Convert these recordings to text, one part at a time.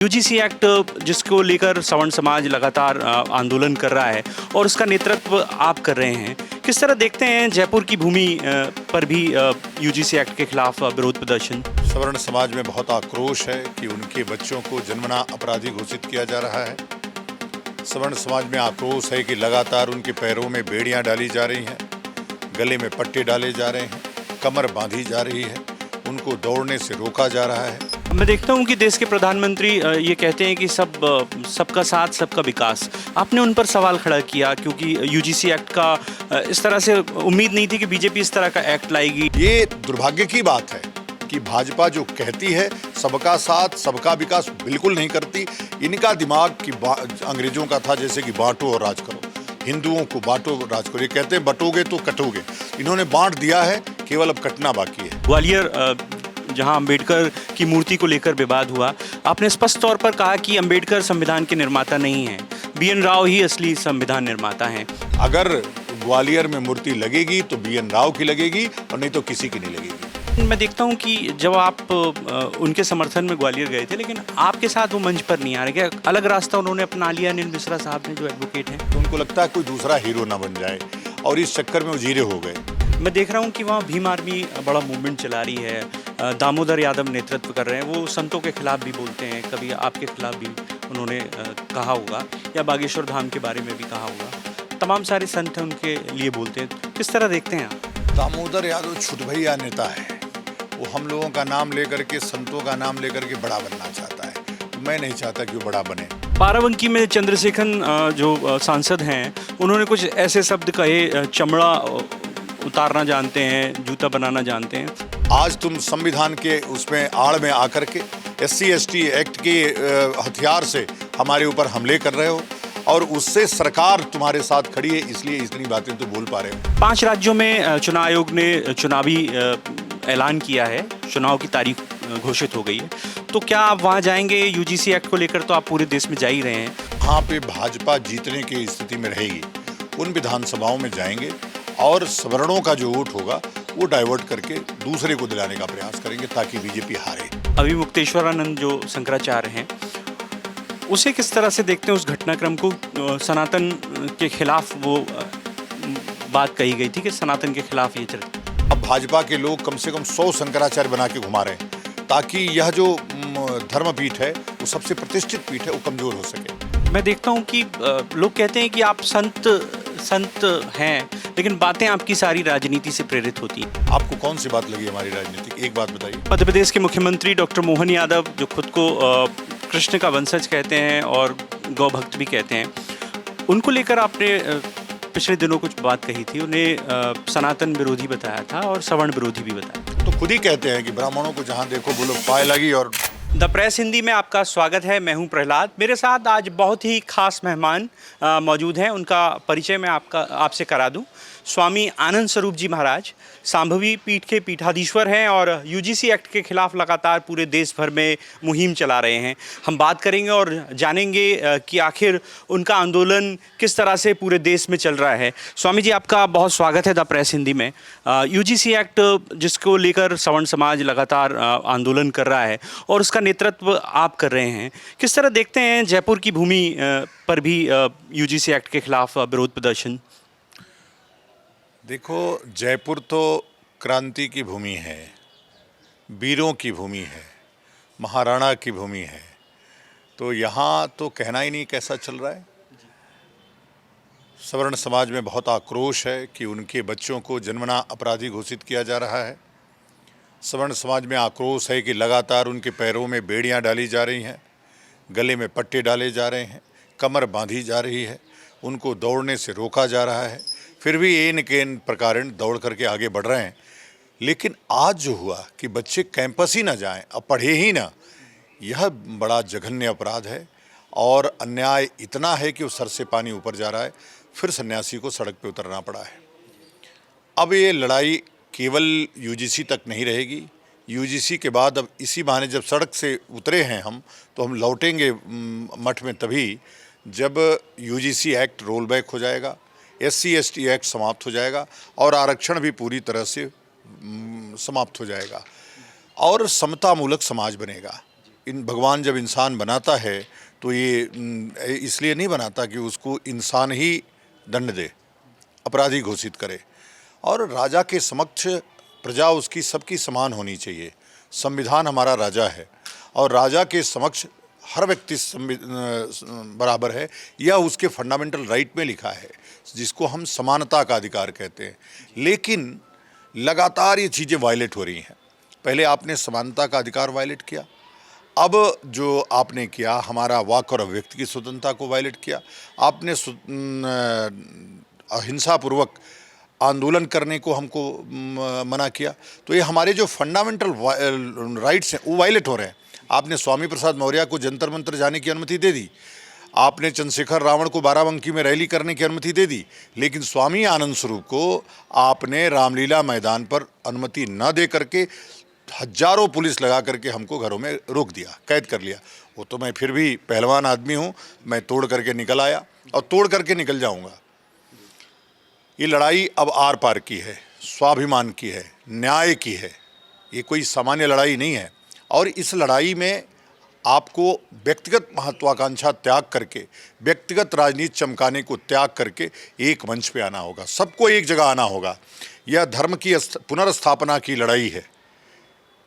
UGC act जिसको लेकर सवर्ण समाज लगातार आंदोलन कर रहा है और उसका नेतृत्व आप कर रहे हैं, किस तरह देखते हैं जयपुर की भूमि पर भी यूजीसी एक्ट के खिलाफ विरोध प्रदर्शन? सवर्ण समाज में बहुत आक्रोश है कि उनके बच्चों को जन्मना अपराधी घोषित किया जा रहा है। सवर्ण समाज में आक्रोश है कि लगातार उनके पैरों में बेड़ियां डाली जा रही हैं, गले में पट्टे डाले जा रहे हैं, कमर बांधी जा रही है, उनको दौड़ने से रोका जा रहा है। मैं देखता हूं कि देश के प्रधानमंत्री ये कहते हैं कि सबका साथ सबका विकास। आपने उन पर सवाल खड़ा किया क्योंकि यूजीसी एक्ट का इस तरह से उम्मीद नहीं थी कि बीजेपी इस तरह का एक्ट लाएगी। ये दुर्भाग्य की बात है कि भाजपा जो कहती है सबका साथ सबका विकास, बिल्कुल नहीं करती। इनका दिमाग कि अंग्रेजों का था, जैसे कि बांटो और राज करो, हिंदुओं को बांटो राज करो। ये कहते हैं बटोगे तो कटोगे, इन्होंने बांट दिया है, केवल अब कटना बाकी है। ग्वालियर जहां अंबेडकर की मूर्ति को लेकर विवाद हुआ, आपने स्पष्ट तौर पर कहा कि अंबेडकर संविधान के निर्माता नहीं हैं, बीएन राव ही असली संविधान निर्माता हैं। अगर ग्वालियर में मूर्ति लगेगी तो बीएन राव की लगेगी और नहीं तो किसी की नहीं लगेगी। मैं देखता हूं कि जब आप उनके समर्थन में ग्वालियर गए थे, लेकिन आपके साथ वो मंच पर नहीं आ रहे, क्या अलग रास्ता उन्होंने अपना लिया अनिल मिश्रा साहब ने जो एडवोकेट हैं? तो उनको लगता है कोई दूसरा हीरो ना बन जाए और इस चक्कर में वो जीरे हो गए। मैं देख रहा हूं कि वहाँ भीम आर्मी बड़ा मूवमेंट चला रही है, दामोदर यादव नेतृत्व कर रहे हैं, वो संतों के खिलाफ भी बोलते हैं, कभी आपके खिलाफ भी उन्होंने कहा होगा, या बागेश्वर धाम के बारे में भी कहा होगा। तमाम सारे संत हैं उनके लिए बोलते हैं, किस तरह देखते हैं आप? दामोदर यादव छुटभैया नेता है, वो हम लोगों का नाम लेकर के, संतों का नाम लेकर के बड़ा बनना चाहता है। मैं नहीं चाहता कि वो बड़ा बने। बाराबंकी में चंद्रशेखर जो सांसद हैं, उन्होंने कुछ ऐसे शब्द कहे, चमड़ा उतारना जानते हैं, जूता बनाना जानते हैं। आज तुम संविधान के उसमें आड़ में आकर के SC ST एक्ट के हथियार से हमारे ऊपर हमले कर रहे हो और उससे सरकार तुम्हारे साथ खड़ी है, इसलिए इतनी बातें तो बोल पा रहे हो। 5 राज्यों में चुनाव आयोग ने चुनावी ऐलान किया है, चुनाव की तारीख घोषित हो गई है, तो क्या आप वहाँ जाएंगे? यूजीसी एक्ट को लेकर तो आप पूरे देश में जा ही रहे हैं। वहाँ पे भाजपा जीतने की स्थिति में रहेगी, उन विधानसभाओं में जाएंगे और सवर्णों का जो वोट होगा वो डाइवर्ट करके दूसरे को दिलाने का प्रयास करेंगे ताकि बीजेपी हारे। अभी मुक्तेश्वरानंद जो शंकराचार्य हैं, उसे किस तरह से देखते हैं? उस घटनाक्रम को सनातन के खिलाफ वो बात कही गई थी कि सनातन के खिलाफ ये चल। अब भाजपा के लोग कम से कम 100 शंकराचार्य बना के घुमा रहे हैं ताकि यह जो धर्मपीठ है, वो सबसे प्रतिष्ठित पीठ है, वो कमजोर हो सके। मैं देखता हूँ कि लोग कहते हैं कि आप संत हैं, लेकिन बातें आपकी सारी राजनीति से प्रेरित होती हैं। आपको कौन सी बात लगी हमारी राजनीति की? एक बात बताइए। मध्य प्रदेश के मुख्यमंत्री डॉक्टर मोहन यादव, जो खुद को कृष्ण का वंशज कहते हैं और गौ भक्त भी कहते हैं, उनको लेकर आपने पिछले दिनों कुछ बात कही थी। उन्हें सनातन विरोधी बताया था और सवर्ण विरोधी भी बताया। तो खुद ही कहते हैं कि ब्राह्मणों को जहाँ देखो बोलो पाए लगी। और द प्रेस हिंदी में आपका स्वागत है। मैं हूं प्रहलाद। मेरे साथ आज बहुत ही खास मेहमान मौजूद हैं। उनका परिचय मैं आपसे करा दूं। स्वामी आनंद स्वरूप जी महाराज सांभवी पीठ के पीठाधीश्वर हैं और यूजीसी एक्ट के खिलाफ लगातार पूरे देश भर में मुहिम चला रहे हैं। हम बात करेंगे और जानेंगे कि आखिर उनका आंदोलन किस तरह से पूरे देश में चल रहा है। स्वामी जी, आपका बहुत स्वागत है द प्रेस हिंदी में। यूजीसी एक्ट जिसको लेकर सवर्ण समाज लगातार आंदोलन कर रहा है और उसका नेतृत्व आप कर रहे हैं, किस तरह देखते हैं जयपुर की भूमि पर भी यूजीसी एक्ट के खिलाफ विरोध प्रदर्शन? देखो, जयपुर तो क्रांति की भूमि है, वीरों की भूमि है, महाराणा की भूमि है, तो यहाँ तो कहना ही नहीं कैसा चल रहा है। सवर्ण समाज में बहुत आक्रोश है कि उनके बच्चों को जन्मना अपराधी घोषित किया जा रहा है। सवर्ण समाज में आक्रोश है कि लगातार उनके पैरों में बेड़ियां डाली जा रही हैं, गले में पट्टे डाले जा रहे हैं, कमर बांधी जा रही है, उनको दौड़ने से रोका जा रहा है, फिर भी इन के प्रकार दौड़ करके आगे बढ़ रहे हैं। लेकिन आज जो हुआ कि बच्चे कैंपस ही ना जाएं, अब पढ़े ही ना, यह बड़ा जघन्य अपराध है और अन्याय इतना है कि वो सर से पानी ऊपर जा रहा है। फिर सन्यासी को सड़क पे उतरना पड़ा है। अब ये लड़ाई केवल यूजीसी तक नहीं रहेगी। यूजीसी के बाद अब इसी बहाने जब सड़क से उतरे हैं हम, तो हम लौटेंगे मठ में तभी जब यूजीसी एक्ट रोल बैक हो जाएगा, SC ST एक्ट समाप्त हो जाएगा और आरक्षण भी पूरी तरह से समाप्त हो जाएगा और समतामूलक समाज बनेगा। इन भगवान जब इंसान बनाता है तो ये इसलिए नहीं बनाता कि उसको इंसान ही दंड दे, अपराधी घोषित करे। और राजा के समक्ष प्रजा उसकी सबकी समान होनी चाहिए। संविधान हमारा राजा है और राजा के समक्ष हर व्यक्ति बराबर है, यह उसके फंडामेंटल राइट में लिखा है, जिसको हम समानता का अधिकार कहते हैं। लेकिन लगातार ये चीज़ें वायलेट हो रही हैं। पहले आपने समानता का अधिकार वायलेट किया, अब जो आपने किया हमारा वाक और अभिव्यक्ति की स्वतंत्रता को वायलेट किया। आपने अहिंसापूर्वक आंदोलन करने को हमको मना किया। तो ये हमारे जो फंडामेंटल राइट्स हैं वो वायलेट हो रहे हैं। आपने स्वामी प्रसाद मौर्य को जंतर मंतर जाने की अनुमति दे दी, आपने चंद्रशेखर रावण को बाराबंकी में रैली करने की अनुमति दे दी, लेकिन स्वामी आनंद स्वरूप को आपने रामलीला मैदान पर अनुमति न दे करके हजारों पुलिस लगा करके हमको घरों में रोक दिया, कैद कर लिया। वो तो मैं फिर भी पहलवान आदमी हूँ, मैं तोड़ करके निकल आया और तोड़ करके निकल जाऊँगा। ये लड़ाई अब आर पार की है, स्वाभिमान की है, न्याय की है, ये कोई सामान्य लड़ाई नहीं है। और इस लड़ाई में आपको व्यक्तिगत महत्वाकांक्षा त्याग करके, व्यक्तिगत राजनीति चमकाने को त्याग करके एक मंच पे आना होगा, सबको एक जगह आना होगा। यह धर्म की पुनर्स्थापना की लड़ाई है।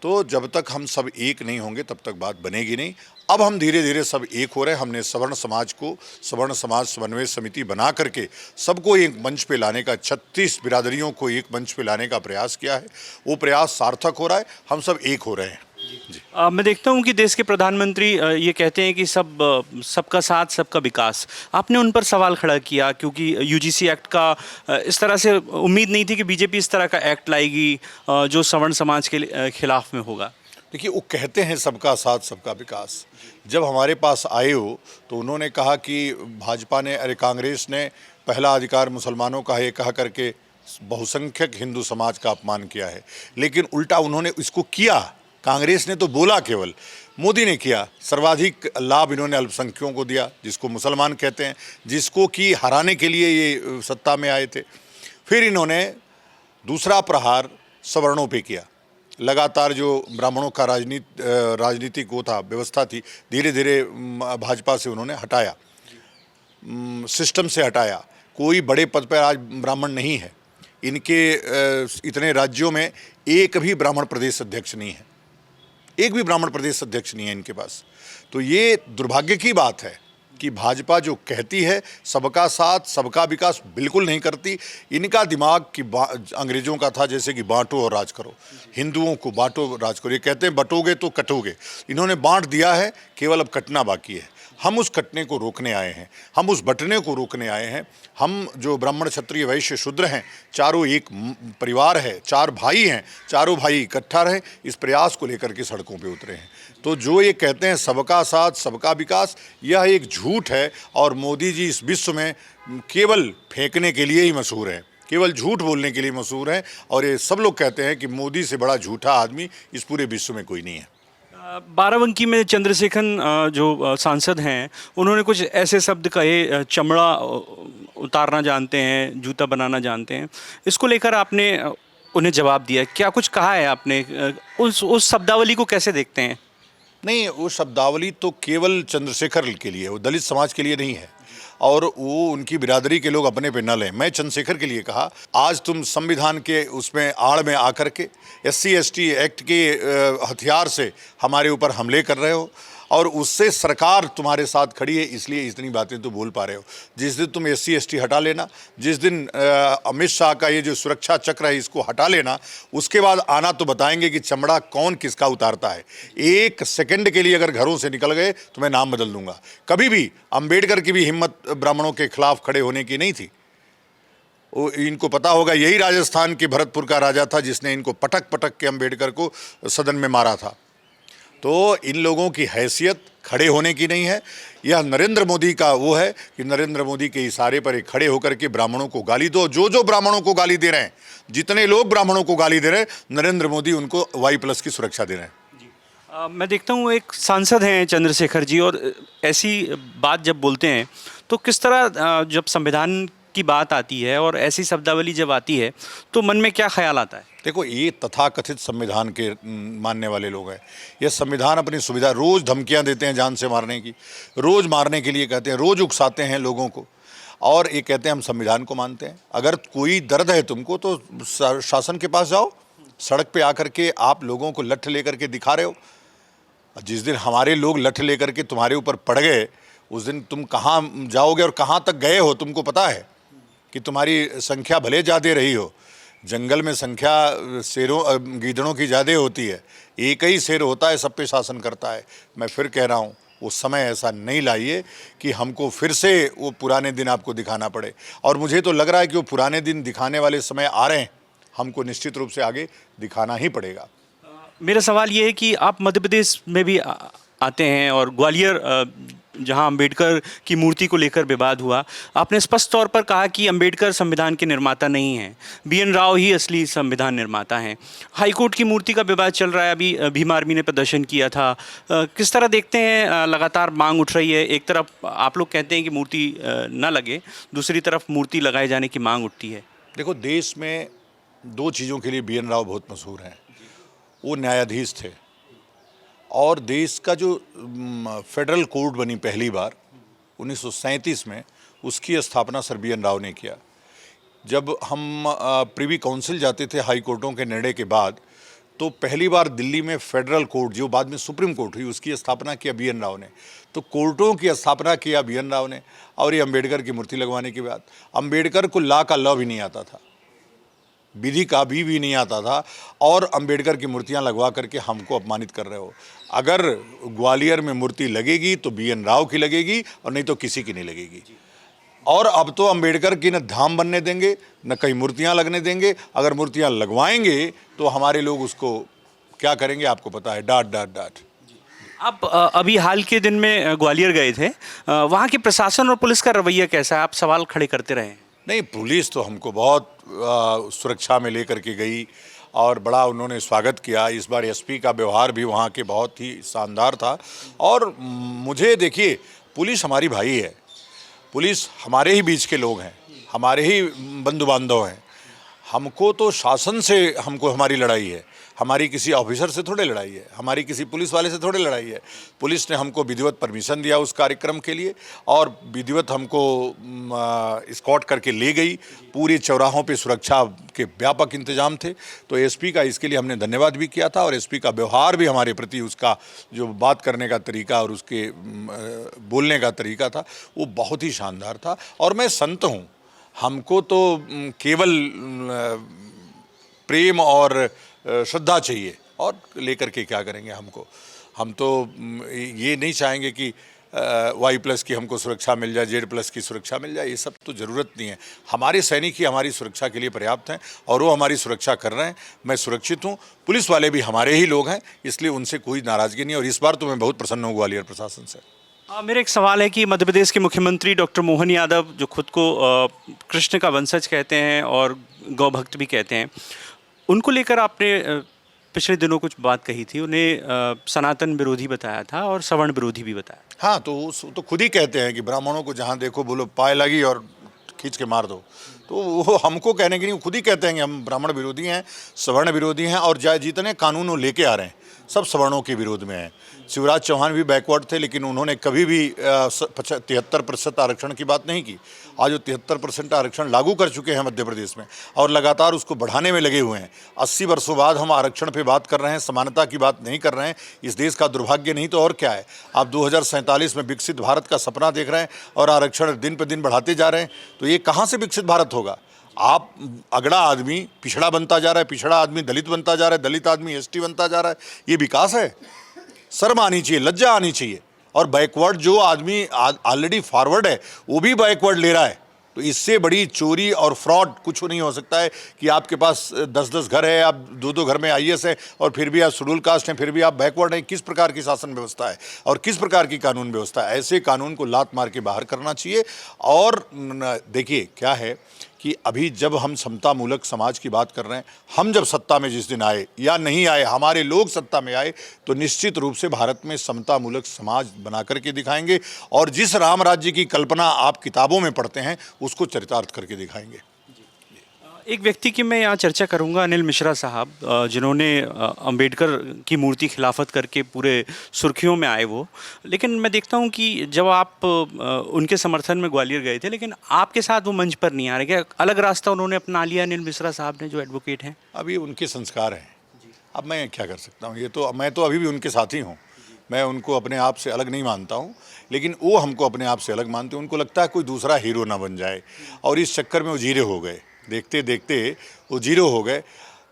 तो जब तक हम सब एक नहीं होंगे तब तक बात बनेगी नहीं। अब हम धीरे धीरे सब एक हो रहे हैं। हमने सवर्ण समाज को सवर्ण समाज समन्वय समिति बना करके सबको एक मंच पे लाने का, 36 बिरादरियों को एक मंच पे लाने का प्रयास किया है। वो प्रयास सार्थक हो रहा है, हम सब एक हो रहे हैं। मैं देखता हूं कि देश के प्रधानमंत्री ये कहते हैं कि सबका साथ सबका विकास। आपने उन पर सवाल खड़ा किया क्योंकि यूजीसी एक्ट का इस तरह से उम्मीद नहीं थी कि बीजेपी इस तरह का एक्ट लाएगी जो सवर्ण समाज के खिलाफ में होगा। देखिए, वो कहते हैं सबका साथ सबका विकास। जब हमारे पास आए हो तो उन्होंने कहा कि भाजपा ने, अरे कांग्रेस ने पहला अधिकार मुसलमानों का है कहा करके बहुसंख्यक हिंदू समाज का अपमान किया है। लेकिन उल्टा उन्होंने इसको किया। कांग्रेस ने तो बोला केवल, मोदी ने किया। सर्वाधिक लाभ इन्होंने अल्पसंख्यकों को दिया, जिसको मुसलमान कहते हैं, जिसको कि हराने के लिए ये सत्ता में आए थे। फिर इन्होंने दूसरा प्रहार सवर्णों पे किया। लगातार जो ब्राह्मणों का राजनीतिक वो था, व्यवस्था थी, धीरे धीरे भाजपा से उन्होंने हटाया, सिस्टम से हटाया। कोई बड़े पद पर आज ब्राह्मण नहीं है। इनके इतने राज्यों में एक भी ब्राह्मण प्रदेश अध्यक्ष नहीं है, एक भी ब्राह्मण प्रदेश अध्यक्ष नहीं है इनके पास। तो ये दुर्भाग्य की बात है कि भाजपा जो कहती है सबका साथ सबका विकास, बिल्कुल नहीं करती। इनका दिमाग कि अंग्रेजों का था, जैसे कि बांटो और राज करो, हिंदुओं को बांटो राज करो। ये कहते हैं बटोगे तो कटोगे। इन्होंने बांट दिया है, केवल अब कटना बाकी है। हम उस कटने को रोकने आए हैं, हम उस बंटने को रोकने आए हैं। हम जो ब्राह्मण क्षत्रिय वैश्य शूद्र हैं, चारों एक परिवार है, 4 भाई हैं, चारों भाई इकट्ठा रहें, इस प्रयास को लेकर के सड़कों पे उतरे हैं। तो जो ये कहते हैं सबका साथ सबका विकास, यह एक झूठ है। और मोदी जी इस विश्व में केवल फेंकने के लिए ही मशहूर हैं, केवल झूठ बोलने के लिए मशहूर हैं। और ये सब लोग कहते हैं कि मोदी से बड़ा झूठा आदमी इस पूरे विश्व में कोई नहीं है। बाराबंकी में चंद्रशेखर जो सांसद हैं, उन्होंने कुछ ऐसे शब्द कहे, चमड़ा उतारना जानते हैं, जूता बनाना जानते हैं। इसको लेकर आपने उन्हें जवाब दिया, क्या कुछ कहा है आपने? उस शब्दावली को कैसे देखते हैं? नहीं, वो शब्दावली तो केवल चंद्रशेखर के लिए, वो दलित समाज के लिए नहीं है। और वो उनकी बिरादरी के लोग अपने पे न लें। मैं चंद्रशेखर के लिए कहा, आज तुम संविधान के उसमें आड़ में आकर के SC ST एक्ट के हथियार से हमारे ऊपर हमले कर रहे हो, और उससे सरकार तुम्हारे साथ खड़ी है, इसलिए इतनी बातें तो बोल पा रहे हो। जिस दिन तुम SC ST हटा लेना, जिस दिन अमित शाह का ये जो सुरक्षा चक्र है इसको हटा लेना, उसके बाद आना तो बताएंगे कि चमड़ा कौन किसका उतारता है। 1 सेकंड के लिए अगर घरों से निकल गए तो मैं नाम बदल दूंगा। कभी भी अंबेडकर की भी हिम्मत ब्राह्मणों के खिलाफ खड़े होने की नहीं थी। इनको पता होगा, यही राजस्थान के भरतपुर का राजा था जिसने इनको पटक पटक के अंबेडकर को सदन में मारा था। तो इन लोगों की हैसियत खड़े होने की नहीं है। यह नरेंद्र मोदी का वो है कि नरेंद्र मोदी के इशारे पर खड़े होकर के ब्राह्मणों को गाली दो। जो ब्राह्मणों को गाली दे रहे हैं, जितने लोग ब्राह्मणों को गाली दे रहे हैं, नरेंद्र मोदी उनको Y+ की सुरक्षा दे रहे हैं। मैं देखता हूँ एक सांसद हैं चंद्रशेखर जी, और ऐसी बात जब बोलते हैं तो किस तरह, जब संविधान की बात आती है और ऐसी शब्दावली जब आती है तो मन में क्या ख्याल आता है? देखो, ये तथाकथित संविधान के मानने वाले लोग हैं। ये संविधान अपनी सुविधा, रोज़ धमकियां देते हैं जान से मारने की, रोज़ मारने के लिए कहते हैं, रोज़ उकसाते हैं लोगों को, और ये कहते हैं हम संविधान को मानते हैं। अगर कोई दर्द है तुमको तो शासन के पास जाओ, सड़क पे आकर के आप लोगों को लठ लेकर के दिखा रहे हो। जिस दिन हमारे लोग लठ लेकर के तुम्हारे ऊपर पड़ गए, उस दिन तुम कहाँ जाओगे और कहाँ तक गए हो तुमको पता है? कि तुम्हारी संख्या भले ज़्यादा रही हो, जंगल में संख्या शेरों गीदड़ों की ज़्यादा होती है, एक ही शेर होता है, सब पे शासन करता है। मैं फिर कह रहा हूँ, वो समय ऐसा नहीं लाइए कि हमको फिर से वो पुराने दिन आपको दिखाना पड़े। और मुझे तो लग रहा है कि वो पुराने दिन दिखाने वाले समय आ रहे हैं, हमको निश्चित रूप से आगे दिखाना ही पड़ेगा। मेरा सवाल ये है कि आप मध्य प्रदेश में भी आते हैं और ग्वालियर जहां अंबेडकर की मूर्ति को लेकर विवाद हुआ, आपने स्पष्ट तौर पर कहा कि अंबेडकर संविधान के निर्माता नहीं हैं, BN राव ही असली संविधान निर्माता हैं। हाईकोर्ट की मूर्ति का विवाद चल रहा है, अभी भीम आर्मी ने प्रदर्शन किया था। किस तरह देखते हैं, लगातार मांग उठ रही है, एक तरफ आप लोग कहते हैं कि मूर्ति न लगे, दूसरी तरफ मूर्ति लगाए जाने की मांग उठती है। देखो, देश में दो चीज़ों के लिए BN राव बहुत मशहूर हैं। वो न्यायाधीश थे, और देश का जो फेडरल कोर्ट बनी पहली बार 1937 में, उसकी स्थापना सर BN राव ने किया। जब हम प्रिवी काउंसिल जाते थे हाई कोर्टों के निर्णय के बाद, तो पहली बार दिल्ली में फेडरल कोर्ट, जो बाद में सुप्रीम कोर्ट हुई, उसकी स्थापना किया BN राव ने। तो कोर्टों की स्थापना किया BN राव ने। और ये अम्बेडकर की मूर्ति लगवाने के बाद, अम्बेडकर को लॉ का लॉ भी नहीं आता था, विधि का भी नहीं आता था, और अंबेडकर की मूर्तियां लगवा करके हमको अपमानित कर रहे हो। अगर ग्वालियर में मूर्ति लगेगी तो BN राव की लगेगी, और नहीं तो किसी की नहीं लगेगी। और अब तो अंबेडकर की न धाम बनने देंगे, न कहीं मूर्तियां लगने देंगे। अगर मूर्तियां लगवाएंगे तो हमारे लोग उसको क्या करेंगे आपको पता है, डांट डांट डांट। आप अभी हाल के दिन में ग्वालियर गए थे, वहाँ के प्रशासन और पुलिस का रवैया कैसा है? आप सवाल खड़े करते रहे। नहीं, पुलिस तो हमको बहुत सुरक्षा में लेकर के गई और बड़ा उन्होंने स्वागत किया। इस बार SP का व्यवहार भी वहाँ के बहुत ही शानदार था। और मुझे देखिए, पुलिस हमारी भाई है, पुलिस हमारे ही बीच के लोग हैं, हमारे ही बंधु बांधव हैं। हमको तो शासन से हमारी लड़ाई है, हमारी किसी ऑफिसर से थोड़े लड़ाई है, हमारी किसी पुलिस वाले से थोड़े लड़ाई है। पुलिस ने हमको विधिवत परमिशन दिया उस कार्यक्रम के लिए, और विधिवत हमको स्कॉट करके ले गई। पूरे चौराहों पे सुरक्षा के व्यापक इंतजाम थे। तो SP का इसके लिए हमने धन्यवाद भी किया था, और SP का व्यवहार भी हमारे प्रति, उसका जो बात करने का तरीका और उसके बोलने का तरीका था, वो बहुत ही शानदार था। और मैं संत हूँ, हमको तो केवल प्रेम और श्रद्धा चाहिए, और लेकर के क्या करेंगे हमको। हम तो ये नहीं चाहेंगे कि Y+ की हमको सुरक्षा मिल जाए, Z+ की सुरक्षा मिल जाए, ये सब तो ज़रूरत नहीं है। हमारे सैनिक ही हमारी सुरक्षा के लिए पर्याप्त हैं, और वो हमारी सुरक्षा कर रहे हैं। मैं सुरक्षित हूँ, पुलिस वाले भी हमारे ही लोग हैं, इसलिए उनसे कोई नाराज़गी नहीं। और इस बार तो मैं बहुत प्रसन्न हूँ ग्वालियर प्रशासन से। मेरा एक सवाल है कि मध्य प्रदेश के मुख्यमंत्री डॉक्टर मोहन यादव, जो खुद को कृष्ण का वंशज कहते हैं और गौ भक्त भी कहते हैं, उनको लेकर आपने पिछले दिनों कुछ बात कही थी। उन्हें सनातन विरोधी बताया था और सवर्ण विरोधी भी बताया। हाँ, तो खुद ही कहते हैं कि ब्राह्मणों को जहाँ देखो बोलो पाए लगी और खींच के मार दो। तो वो हमको कहने की नहीं, खुद ही कहते हैं कि हम ब्राह्मण विरोधी हैं, सवर्ण विरोधी हैं, और जितने कानून वो लेके आ रहे हैं सब सवर्णों के विरोध में हैं। शिवराज चौहान भी बैकवर्ड थे, लेकिन उन्होंने कभी भी 73% आरक्षण की बात नहीं की। आज वो 73% आरक्षण लागू कर चुके हैं मध्य प्रदेश में, और लगातार उसको बढ़ाने में लगे हुए हैं। 80 वर्षों बाद हम आरक्षण पे बात कर रहे हैं, समानता की बात नहीं कर रहे हैं। इस देश का दुर्भाग्य नहीं तो और क्या है। आप 2047 में विकसित भारत का सपना देख रहे हैं, और आरक्षण दिन पर दिन बढ़ाते जा रहे हैं, तो ये कहाँ से विकसित भारत होगा। आप अगड़ा आदमी पिछड़ा बनता जा रहा है, पिछड़ा आदमी दलित बनता जा रहा है, दलित आदमी ST बनता जा रहा है। ये विकास है? शर्म आनी चाहिए, लज्जा आनी चाहिए। और बैकवर्ड जो आदमी ऑलरेडी फॉरवर्ड है, वो भी बैकवर्ड ले रहा है। तो इससे बड़ी चोरी और फ्रॉड कुछ नहीं हो सकता है कि आपके पास 10-10 घर है, आप 2-2 घर में IAS है, और फिर भी आप शेड्यूल कास्ट हैं, फिर भी आप बैकवर्ड हैं। किस प्रकार की शासन व्यवस्था है और किस प्रकार की कानून व्यवस्था है? ऐसे कानून को लात मार के बाहर करना चाहिए। और देखिए क्या है कि अभी जब हम समतामूलक समाज की बात कर रहे हैं, हम जब सत्ता में जिस दिन आए या नहीं आए, हमारे लोग सत्ता में आए, तो निश्चित रूप से भारत में समतामूलक समाज बना करके दिखाएंगे और जिस राम राज्य की कल्पना आप किताबों में पढ़ते हैं उसको चरितार्थ करके दिखाएंगे। एक व्यक्ति की मैं यहाँ चर्चा करूँगा, अनिल मिश्रा साहब, जिन्होंने अंबेडकर की मूर्ति खिलाफत करके पूरे सुर्खियों में आए वो। लेकिन मैं देखता हूँ कि जब आप उनके समर्थन में ग्वालियर गए थे, लेकिन आपके साथ वो मंच पर नहीं आ रहे। क्या अलग रास्ता उन्होंने अपना लिया अनिल मिश्रा साहब ने, जो एडवोकेट हैं? अब ये उनके संस्कार हैं, अब मैं क्या कर सकता हूँ। ये तो मैं तो अभी भी उनके साथ ही हूँ, मैं उनको अपने आप से अलग नहीं मानता हूँ, लेकिन वो हमको अपने आप से अलग मानते हैं। उनको लगता है कोई दूसरा हीरो ना बन जाए और इस चक्कर में वो जीरो हो गए। देखते देखते वो जीरो हो गए।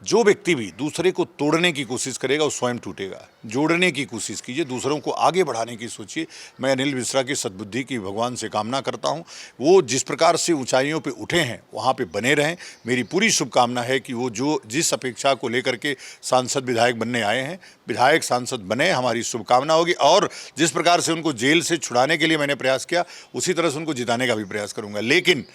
जो व्यक्ति भी दूसरे को तोड़ने की कोशिश करेगा वो स्वयं टूटेगा। जोड़ने की कोशिश कीजिए, दूसरों को आगे बढ़ाने की सोचिए। मैं अनिल मिश्रा की सद्बुद्धि की भगवान से कामना करता हूं। वो जिस प्रकार से ऊंचाइयों पे उठे हैं वहां पे बने रहें। मेरी पूरी शुभकामना है कि वो जिस अपेक्षा को लेकर के सांसद विधायक बनने आए हैं, विधायक सांसद बने, हमारी शुभकामना होगी। और जिस प्रकार से उनको जेल से छुड़ाने के लिए मैंने प्रयास किया, उसी तरह से उनको जिताने का भी प्रयास करूँगा। लेकिन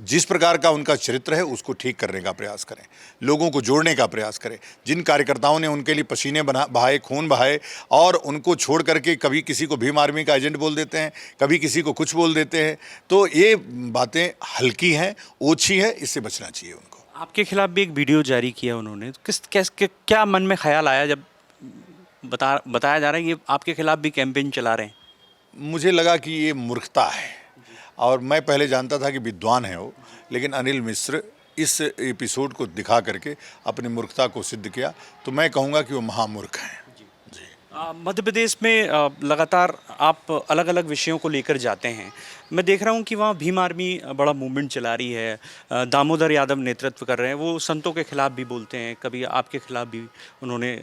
जिस प्रकार का उनका चरित्र है उसको ठीक करने का प्रयास करें, लोगों को जोड़ने का प्रयास करें। जिन कार्यकर्ताओं ने उनके लिए पसीने बहाए, खून बहाए और उनको छोड़ करके कभी किसी को भीम आर्मी का एजेंट बोल देते हैं, कभी किसी को कुछ बोल देते हैं, तो ये बातें हल्की हैं, ओछी है, इससे बचना चाहिए उनको। आपके खिलाफ भी एक वीडियो जारी किया उन्होंने, क्या मन में ख्याल आया जब बताया जा रहा है कि आपके खिलाफ भी कैंपेन चला रहे हैं? मुझे लगा कि ये मूर्खता है और मैं पहले जानता था कि विद्वान है वो, लेकिन अनिल मिश्र इस एपिसोड को दिखा करके अपनी मूर्खता को सिद्ध किया, तो मैं कहूँगा कि वो महामूर्ख हैं। मध्य प्रदेश में लगातार आप अलग अलग विषयों को लेकर जाते हैं। मैं देख रहा हूं कि वहाँ भीम आर्मी बड़ा मूवमेंट चला रही है, दामोदर यादव नेतृत्व कर रहे हैं, वो संतों के खिलाफ भी बोलते हैं, कभी आपके खिलाफ भी उन्होंने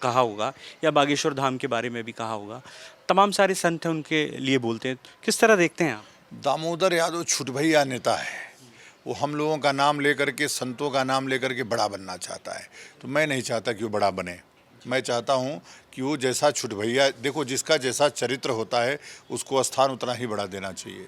कहा होगा, या बागेश्वर धाम के बारे में भी कहा होगा। तमाम सारे संत हैं उनके लिए बोलते हैं। किस तरह देखते हैं आप? दामोदर यादव छुटभैया नेता है। वो हम लोगों का नाम लेकर के, संतों का नाम लेकर के बड़ा बनना चाहता है, तो मैं नहीं चाहता कि वो बड़ा बने। मैं चाहता हूँ कि वो जैसा छुटभैया, देखो जिसका जैसा चरित्र होता है उसको स्थान उतना ही बड़ा देना चाहिए।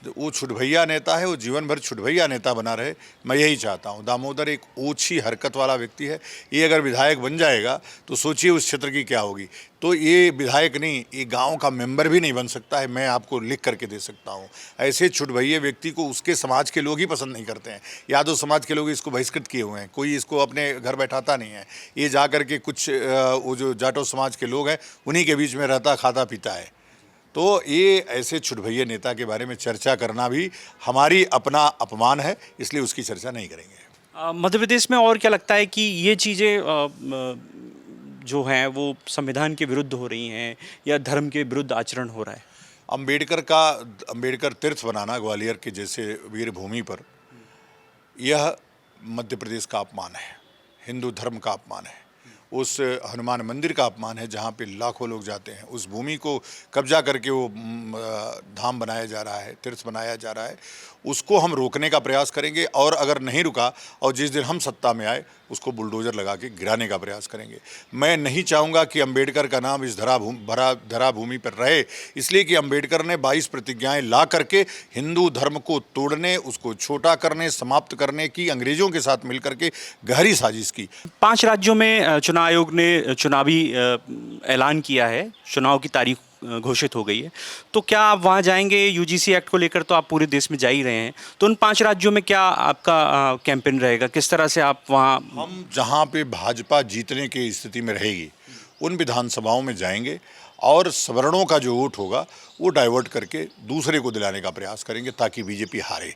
वो छुटभैया नेता है, वो जीवन भर छुटभैया नेता बना रहे, मैं यही चाहता हूँ। दामोदर एक ओछी हरकत वाला व्यक्ति है। ये अगर विधायक बन जाएगा तो सोचिए उस क्षेत्र की क्या होगी। तो ये विधायक नहीं, ये गांव का मेंबर भी नहीं बन सकता है, मैं आपको लिख करके दे सकता हूँ। ऐसे छुटभैये व्यक्ति को उसके समाज के लोग ही पसंद नहीं करते हैं। यादव समाज के लोग इसको बहिष्कृत किए हुए हैं, कोई इसको अपने घर बैठाता नहीं है। ये जा कर के कुछ वो जो जाटो समाज के लोग हैं उन्हीं के बीच में रहता, खाता पीता है। तो ये ऐसे छुटभैये नेता के बारे में चर्चा करना भी हमारी अपना अपमान है, इसलिए उसकी चर्चा नहीं करेंगे। मध्य प्रदेश में और क्या लगता है कि ये चीज़ें जो हैं वो संविधान के विरुद्ध हो रही हैं या धर्म के विरुद्ध आचरण हो रहा है? अंबेडकर तीर्थ बनाना ग्वालियर के जैसे वीर भूमि पर, यह मध्य प्रदेश का अपमान है, हिंदू धर्म का अपमान है, उस हनुमान मंदिर का अपमान है जहाँ पे लाखों लोग जाते हैं। उस भूमि को कब्जा करके वो धाम बनाया जा रहा है, तीर्थ बनाया जा रहा है, उसको हम रोकने का प्रयास करेंगे। और अगर नहीं रुका और जिस दिन हम सत्ता में आए उसको बुलडोज़र लगा के गिराने का प्रयास करेंगे। मैं नहीं चाहूँगा कि अंबेडकर का नाम इस धरा भूमि पर रहे, इसलिए कि अंबेडकर ने 22 प्रतिज्ञाएं ला करके हिंदू धर्म को तोड़ने, उसको छोटा करने, समाप्त करने की अंग्रेज़ों के साथ मिलकर के गहरी साजिश की। 5 राज्यों में चुनाव आयोग ने चुनावी ऐलान किया है, चुनाव की तारीख घोषित हो गई है, तो क्या आप वहाँ जाएंगे? यूजीसी एक्ट को लेकर तो आप पूरे देश में जा ही रहे हैं, तो उन 5 राज्यों में क्या आपका कैंपेन रहेगा? किस तरह से आप वहाँ? हम जहाँ पे भाजपा जीतने की स्थिति में रहेगी उन विधानसभाओं में जाएंगे और सवर्णों का जो वोट होगा वो डाइवर्ट करके दूसरे को दिलाने का प्रयास करेंगे ताकि बीजेपी हारे।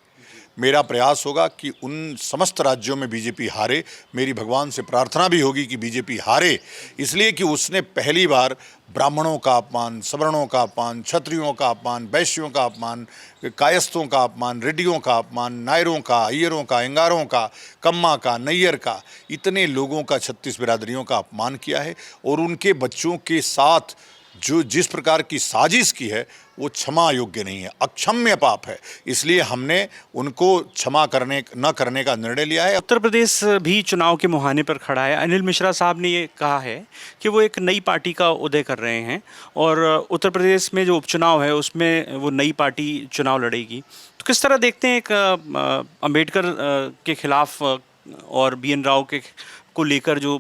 मेरा प्रयास होगा कि उन समस्त राज्यों में बीजेपी हारे। मेरी भगवान से प्रार्थना भी होगी कि बीजेपी हारे, इसलिए कि उसने पहली बार ब्राह्मणों का अपमान, सवर्णों का अपमान, क्षत्रियों का अपमान, वैश्यों का अपमान, कायस्थों का अपमान, रेड्डियों का अपमान, नायरों का, अय्यरों का, अंगारों का, कम्मा का, नैयर का, इतने लोगों का, 36 बिरादरियों का अपमान किया है। और उनके बच्चों के साथ जो जिस प्रकार की साजिश की है वो क्षमा योग्य नहीं है, अक्षम्य पाप है। इसलिए हमने उनको क्षमा न करने का निर्णय लिया है। उत्तर प्रदेश भी चुनाव के मुहाने पर खड़ा है। अनिल मिश्रा साहब ने ये कहा है कि वो एक नई पार्टी का उदय कर रहे हैं और उत्तर प्रदेश में जो उपचुनाव है उसमें वो नई पार्टी चुनाव लड़ेगी। तो किस तरह देखते हैं एक अंबेडकर के खिलाफ और बी एन राव के को लेकर जो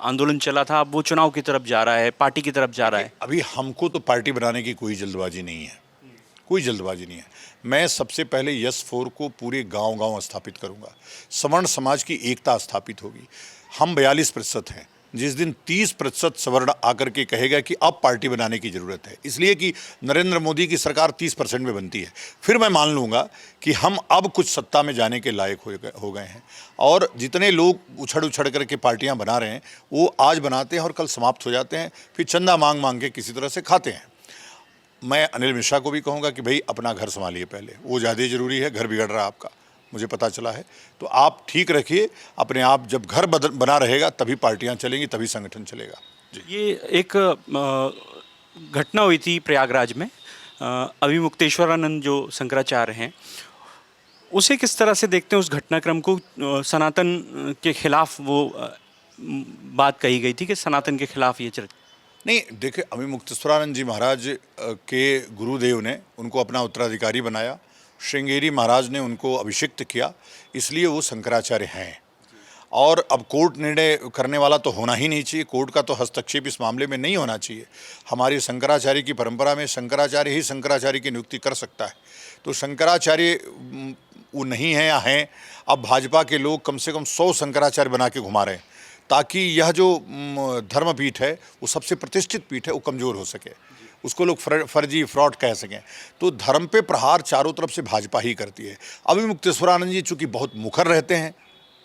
आंदोलन चला था, अब वो चुनाव की तरफ जा रहा है, पार्टी की तरफ जा रहा है? अभी हमको तो पार्टी बनाने की कोई जल्दबाजी नहीं है, कोई जल्दबाजी नहीं है। मैं सबसे पहले यस 4 को पूरे गांव-गांव स्थापित करूंगा। सवर्ण समाज की एकता स्थापित होगी। हम 42% हैं। जिस दिन 30% सवर्ण आकर के कहेगा कि अब पार्टी बनाने की ज़रूरत है, इसलिए कि नरेंद्र मोदी की सरकार 30% में बनती है, फिर मैं मान लूँगा कि हम अब कुछ सत्ता में जाने के लायक हो गए हैं। और जितने लोग उछड़ उछड़ करके पार्टियां बना रहे हैं, वो आज बनाते हैं और कल समाप्त हो जाते हैं, फिर चंदा मांग मांग के किसी तरह से खाते हैं। मैं अनिल मिश्रा को भी कहूँगा कि भाई अपना घर संभालिए पहले, वो ज़्यादा ज़रूरी है। घर बिगड़ रहा है आपका, मुझे पता चला है। तो आप ठीक रखिए अपने आप, जब घर बना रहेगा तभी पार्टियां चलेंगी, तभी संगठन चलेगा। जी। ये एक घटना हुई थी प्रयागराज में, अभिमुक्तेश्वरानंद जो शंकराचार्य हैं, उसे किस तरह से देखते हैं? उस घटनाक्रम को सनातन के खिलाफ वो बात कही गई थी कि सनातन के खिलाफ ये चर्चा। नहीं, देखिए, अभिमुक्तेश्वरानंद जी महाराज के गुरुदेव ने उनको अपना उत्तराधिकारी बनाया, श्रृंगेरी महाराज ने उनको अभिषिक्त किया, इसलिए वो शंकराचार्य हैं। और अब कोर्ट निर्णय करने वाला तो होना ही नहीं चाहिए, कोर्ट का तो हस्तक्षेप इस मामले में नहीं होना चाहिए। हमारी शंकराचार्य की परंपरा में शंकराचार्य ही शंकराचार्य की नियुक्ति कर सकता है। तो शंकराचार्य वो नहीं हैं या हैं, अब भाजपा के लोग कम से कम 100 शंकराचार्य बना के घुमा रहे हैं, ताकि यह जो धर्मपीठ है, वो सबसे प्रतिष्ठित पीठ है, वो कमज़ोर हो सके, उसको लोग फर्जी फ्रॉड कह सकें। तो धर्म पे प्रहार चारों तरफ से भाजपा ही करती है। अभिमुक्तेश्वरानंद जी चूँकि बहुत मुखर रहते हैं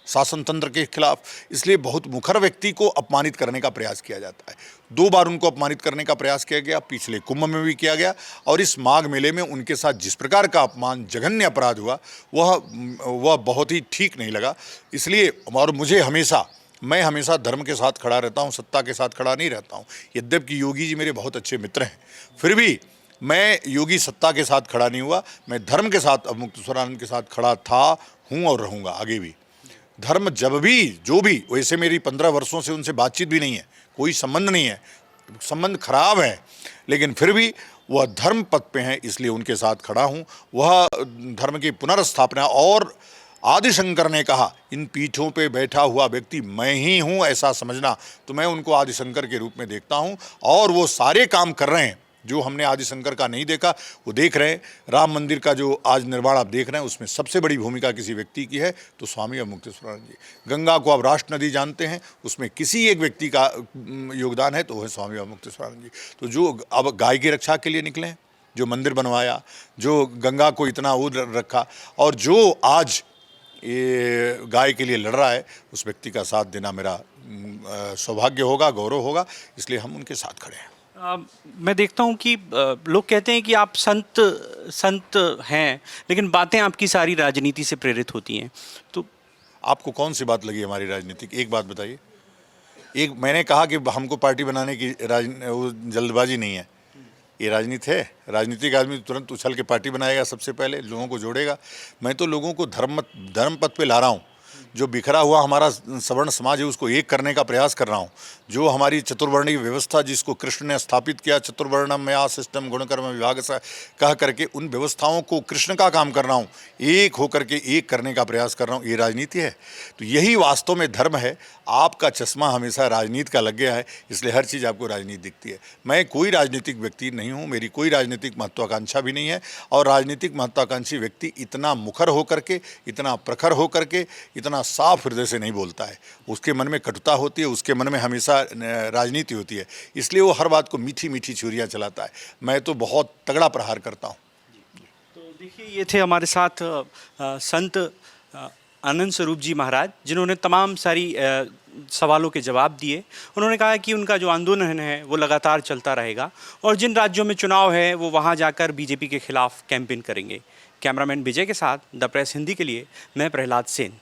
शासन तंत्र के खिलाफ, इसलिए बहुत मुखर व्यक्ति को अपमानित करने का प्रयास किया जाता है। 2 बार उनको अपमानित करने का प्रयास किया गया, पिछले कुंभ में भी किया गया, और इस माघ मेले में उनके साथ जिस प्रकार का अपमान, जघन्य अपराध हुआ, वह बहुत ही ठीक नहीं लगा। इसलिए, और मैं हमेशा धर्म के साथ खड़ा रहता हूँ, सत्ता के साथ खड़ा नहीं रहता हूँ। यद्यपि योगी जी मेरे बहुत अच्छे मित्र हैं, फिर भी मैं योगी सत्ता के साथ खड़ा नहीं हुआ, मैं धर्म के साथ, अभिमुक्तेश्वरानंद के साथ खड़ा था, हूँ और रहूँगा आगे भी। धर्म जब भी, जो भी, वैसे मेरी 15 वर्षों से उनसे बातचीत भी नहीं है, कोई संबंध नहीं है, संबंध खराब है, लेकिन फिर भी वह धर्म पथ पे हैं, इसलिए उनके साथ खड़ा हूँ। वह धर्म की पुनर्स्थापना, और आदिशंकर ने कहा, इन पीठों पे बैठा हुआ व्यक्ति मैं ही हूँ, ऐसा समझना, तो मैं उनको आदिशंकर के रूप में देखता हूँ। और वो सारे काम कर रहे हैं जो हमने आदिशंकर का नहीं देखा, वो देख रहे हैं। राम मंदिर का जो आज निर्माण आप देख रहे हैं, उसमें सबसे बड़ी भूमिका किसी व्यक्ति की है, तो स्वामी अभिमुक्तेश्वरानंद जी। गंगा को आप राष्ट्र नदी जानते हैं, उसमें किसी एक व्यक्ति का योगदान है, तो वो है स्वामी अभिमुक्तेश्वरानंद जी। तो जो अब गाय की रक्षा के लिए निकले हैं, जो मंदिर बनवाया, जो गंगा को इतना उद रखा, और जो आज ये गाय के लिए लड़ रहा है, उस व्यक्ति का साथ देना मेरा सौभाग्य होगा, गौरव होगा, इसलिए हम उनके साथ खड़े हैं। मैं देखता हूँ कि लोग कहते हैं कि आप संत हैं, लेकिन बातें आपकी सारी राजनीति से प्रेरित होती हैं। तो आपको कौन सी बात लगी हमारी राजनीति की? एक बात बताइए। एक मैंने कहा कि हमको पार्टी बनाने की जल्दबाजी नहीं है, ये राजनीति है। राजनीतिक आदमी तुरंत उछल के पार्टी बनाएगा, सबसे पहले लोगों को जोड़ेगा। मैं तो लोगों को धर्म पथ पे ला रहा हूँ। जो बिखरा हुआ हमारा सवर्ण समाज है, उसको एक करने का प्रयास कर रहा हूँ। जो हमारी चतुर्वर्णीय व्यवस्था, जिसको कृष्ण ने स्थापित किया, चतुर्वर्णम मया सिस्टम गुणकर्म विभाग से कह करके, उन व्यवस्थाओं को कृष्ण का काम कर रहा हूँ, एक होकर के एक करने का प्रयास कर रहा हूँ। ये राजनीति है। तो यही वास्तव में धर्म है। आपका चश्मा हमेशा राजनीति का लग गया है, इसलिए हर चीज़ आपको राजनीति दिखती है। मैं कोई राजनीतिक व्यक्ति नहीं हूँ, मेरी कोई राजनीतिक महत्वाकांक्षा भी नहीं है। और राजनीतिक महत्वाकांक्षी व्यक्ति इतना मुखर होकर के, इतना प्रखर होकर के, इतना साफ हृदय से नहीं बोलता है। उसके मन में कटुता होती है, उसके मन में हमेशा राजनीति होती है, इसलिए वो हर बात को मीठी मीठी छुरियाँ चलाता है। मैं तो बहुत तगड़ा प्रहार करता हूँ। तो देखिए, ये थे हमारे साथ संत आनंद स्वरूप जी महाराज, जिन्होंने तमाम सारी सवालों के जवाब दिए। उन्होंने कहा कि उनका जो आंदोलन है वो लगातार चलता रहेगा, और जिन राज्यों में चुनाव है वो वहाँ जाकर बीजेपी के खिलाफ कैंपेन करेंगे। कैमरामैन विजय के साथ द प्रेस हिंदी के लिए मैं प्रहलाद सेन।